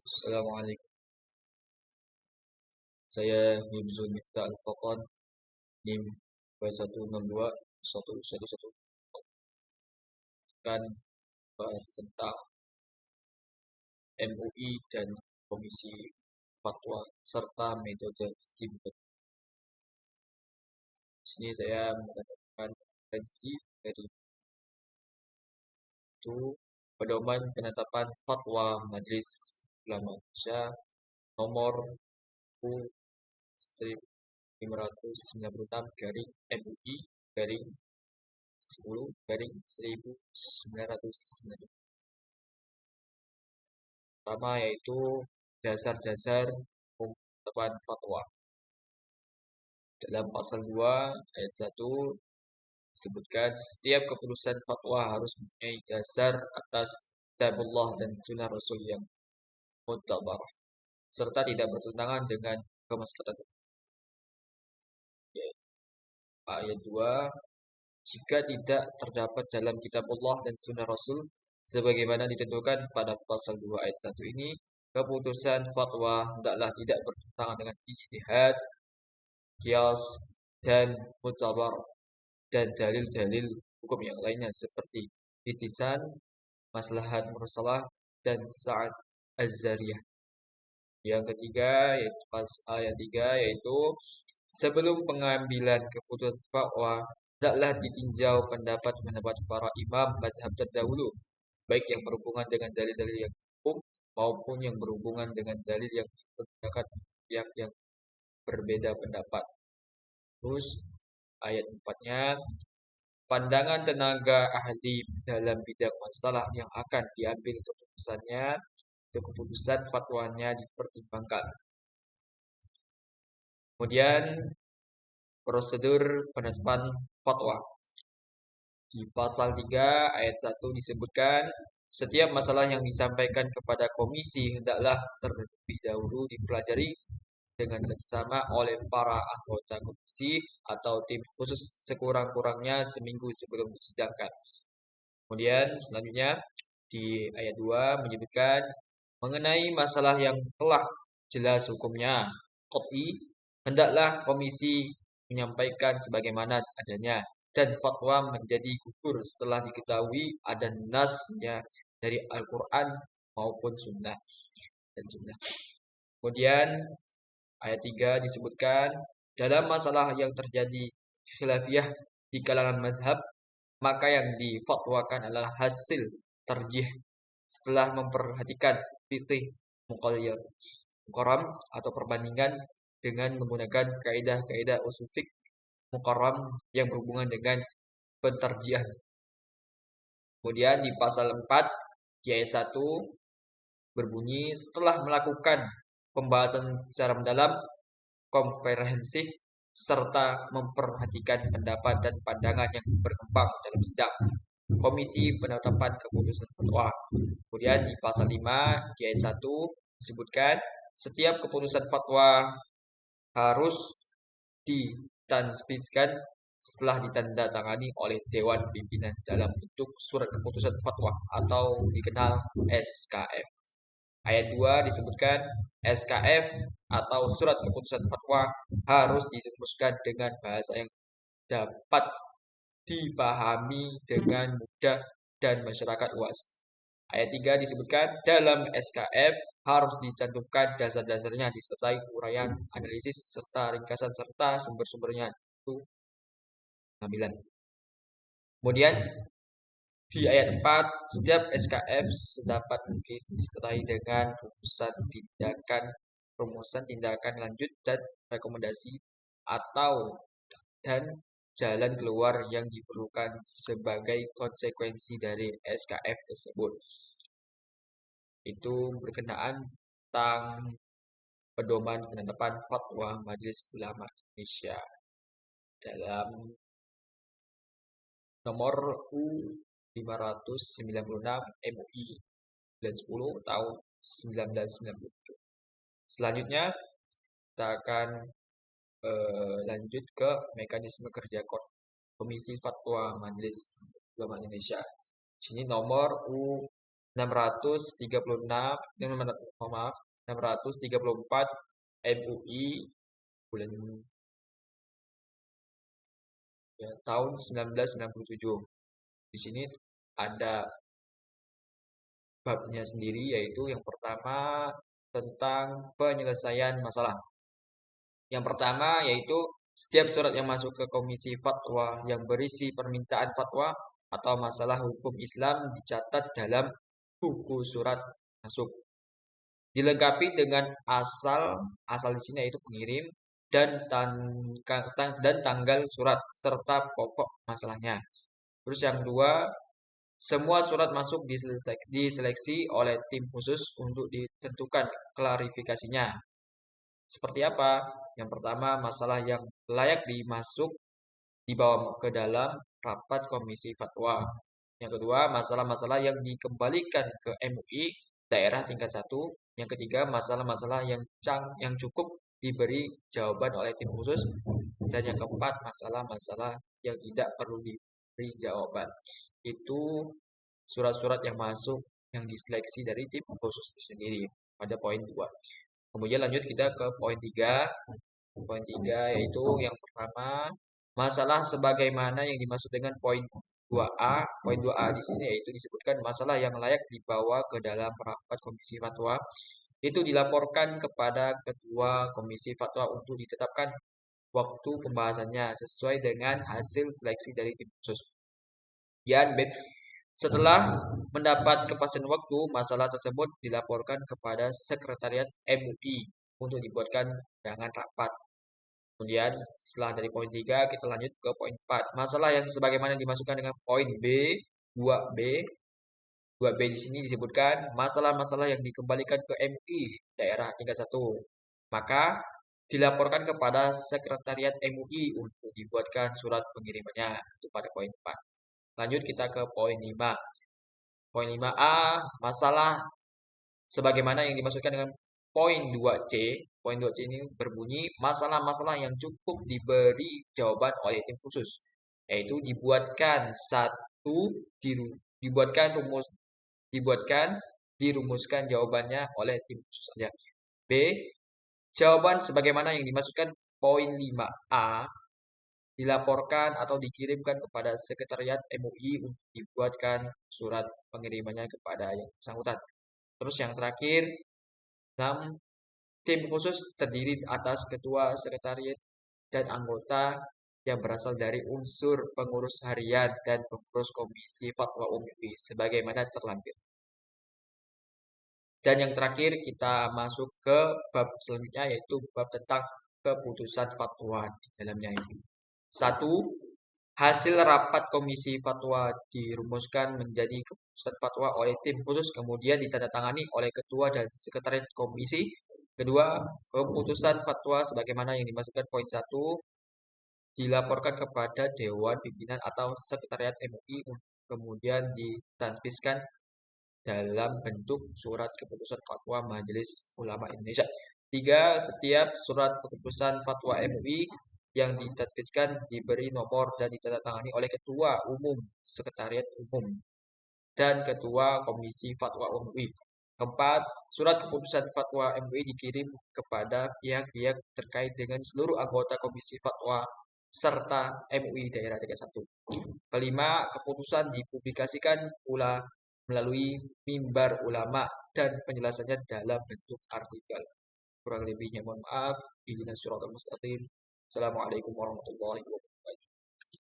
Assalamualaikum. Saya Hibzul Miftah Al-Faqan, NIM 2162 111. Akan bahas tentang MUI dan Komisi Fatwa serta metode istinbat. Di sini saya mengatakan referensi dari itu pedoman penetapan fatwa Majelis Ulama Indonesia nomor U strip 596 garing MUI garing 10 garing 1990. Pertama yaitu dasar-dasar penetapan fatwa. Dalam pasal 2 ayat 1 disebutkan setiap keputusan fatwa harus mempunyai dasar atas kitabullah dan sunnah Rasul yang mutabar serta tidak bertentangan dengan kemaslahatan. Ayat 2, jika tidak terdapat dalam kitabullah dan sunnah Rasul sebagaimana ditentukan pada pasal 2 ayat 1 ini, keputusan fatwa hendaklah tidak bertentangan dengan ijtihad, qiyas, dan mutabar dan dalil-dalil hukum yang lainnya seperti itisan, maslahat mursalah, dan sa'ad az-zariyah. Yang ketiga yaitu pas ayat 3 yaitu sebelum pengambilan keputusan fatwa hendaklah ditinjau pendapat-pendapat para imam mazhab terdahulu, baik yang berhubungan dengan dalil-dalil yang hukum maupun yang berhubungan dengan dalil yang digunakan pihak yang berbeda pendapat. Terus ayat 4-nya, pandangan tenaga ahli dalam bidang masalah yang akan diambil keputusan fatwanya dipertimbangkan. Kemudian prosedur penetapan fatwa. Di pasal 3 ayat 1 disebutkan setiap masalah yang disampaikan kepada komisi hendaklah terlebih dahulu dipelajari dengan seksama oleh para anggota komisi atau tim khusus sekurang-kurangnya seminggu sebelum disidangkan. Kemudian selanjutnya di ayat 2 menyebutkan mengenai masalah yang telah jelas hukumnya, qat'i, hendaklah komisi menyampaikan sebagaimana adanya dan fatwa menjadi gugur setelah diketahui ada nasnya dari Al-Quran maupun sunnah dan sunnah. Kemudian ayat 3 disebutkan dalam masalah yang terjadi khilafiyah di kalangan mazhab, maka yang difatwakan adalah hasil tarjih setelah memperhatikan fikih muqarram atau perbandingan dengan menggunakan kaidah-kaidah usul fiqh muqarram yang berhubungan dengan pentarjihan. Kemudian di pasal 4 di ayat 1 berbunyi setelah melakukan pembahasan secara mendalam, komprehensif, serta memperhatikan pendapat dan pandangan yang berkembang dalam sidang Komisi Penetapan Keputusan Fatwa. Kemudian di pasal 5 di ayat 1 disebutkan setiap keputusan fatwa harus ditanfizkan setelah ditandatangani oleh Dewan Pimpinan dalam bentuk surat keputusan fatwa atau dikenal SKF. Ayat 2 disebutkan SKF atau surat keputusan fatwa harus dirumuskan dengan bahasa yang dapat dipahami dengan mudah dan masyarakat luas. Ayat 3 disebutkan dalam SKF harus dicantumkan dasar-dasarnya disertai uraian, analisis, serta ringkasan serta sumber-sumbernya itu pengambilan. Kemudian di ayat 4 setiap SKF sedapat mungkin disertai dengan rumusan tindakan lanjut dan rekomendasi atau dan jalan keluar yang diperlukan sebagai konsekuensi dari SKF tersebut. Itu berkenaan tentang pedoman penetapan fatwa Majelis Ulama Indonesia dalam nomor U596 MUI 10 tahun 1997. Selanjutnya kita akan lanjut ke mekanisme kerja Komisi Fatwa Majelis Ulama Indonesia. Sini nomor 636, maaf, 634 MUI bulan ya, tahun 1997. Di sini ada babnya sendiri, yaitu yang pertama tentang penyelesaian masalah. Yang pertama yaitu setiap surat yang masuk ke Komisi Fatwa yang berisi permintaan fatwa atau masalah hukum Islam dicatat dalam buku surat masuk. Dilengkapi dengan asal di sini yaitu pengirim dan tanggal surat serta pokok masalahnya. Terus yang dua, semua surat masuk diseleksi oleh tim khusus untuk ditentukan klarifikasinya. Seperti apa? Yang pertama, masalah yang layak dibawa ke dalam rapat komisi fatwa. Yang kedua, masalah-masalah yang dikembalikan ke MUI daerah tingkat 1. Yang ketiga, masalah-masalah yang cukup diberi jawaban oleh tim khusus. Dan yang keempat, masalah-masalah yang tidak perlu diberi jawaban. Itu surat-surat yang masuk yang diseleksi dari tim khusus itu sendiri pada poin 2. Kemudian lanjut kita ke poin 3. Poin 3 yaitu yang pertama, masalah sebagaimana yang dimaksud dengan poin 2A. Poin 2A di sini yaitu disebutkan masalah yang layak dibawa ke dalam rapat komisi fatwa itu dilaporkan kepada ketua komisi fatwa untuk ditetapkan waktu pembahasannya sesuai dengan hasil seleksi dari tim khusus. Kemudian B, setelah mendapat kepastian waktu, masalah tersebut dilaporkan kepada sekretariat MUI untuk dibuatkan undangan rapat. Kemudian setelah dari poin 3 kita lanjut ke poin 4. Masalah yang sebagaimana dimasukkan dengan poin B, 2B. 2B di sini disebutkan masalah-masalah yang dikembalikan ke MUI daerah tingkat 1. Maka dilaporkan kepada sekretariat MUI untuk dibuatkan surat pengirimannya. Itu pada poin 4. Lanjut kita ke poin 5. Poin 5A, masalah sebagaimana yang dimaksudkan dengan poin 2C. Poin 2C ini berbunyi masalah-masalah yang cukup diberi jawaban oleh tim khusus, yaitu dirumuskan jawabannya oleh tim khusus saja. B, jawaban sebagaimana yang dimaksudkan poin 5A dilaporkan atau dikirimkan kepada sekretariat MUI untuk dibuatkan surat pengirimannya kepada yang bersangkutan. Terus yang terakhir, 6. Tim khusus terdiri atas ketua sekretariat dan anggota yang berasal dari unsur pengurus harian dan pengurus komisi fatwa MUI sebagaimana terlampir. Dan yang terakhir kita masuk ke bab selanjutnya yaitu bab tentang keputusan fatwa di dalamnya ini. 1. Hasil rapat komisi fatwa dirumuskan menjadi keputusan fatwa oleh tim khusus kemudian ditandatangani oleh ketua dan sekretariat komisi. Kedua, keputusan fatwa sebagaimana yang dimaksudkan poin 1 dilaporkan kepada Dewan Pimpinan atau Sekretariat MUI kemudian ditanfiskan dalam bentuk surat keputusan fatwa Majelis Ulama Indonesia. 3. Setiap surat keputusan fatwa MUI yang ditanfiskan diberi nomor dan ditandatangani oleh Ketua Umum Sekretariat Umum dan Ketua Komisi Fatwa MUI. 4. Surat keputusan fatwa MUI dikirim kepada pihak-pihak terkait dengan seluruh anggota Komisi Fatwa serta MUI daerah tingkat 1. Kelima, keputusan dipublikasikan pula melalui mimbar ulama dan penjelasannya dalam bentuk artikel. Kurang lebihnya mohon maaf. Ihdinas siratal mustaqim. Assalamualaikum warahmatullahi wabarakatuh.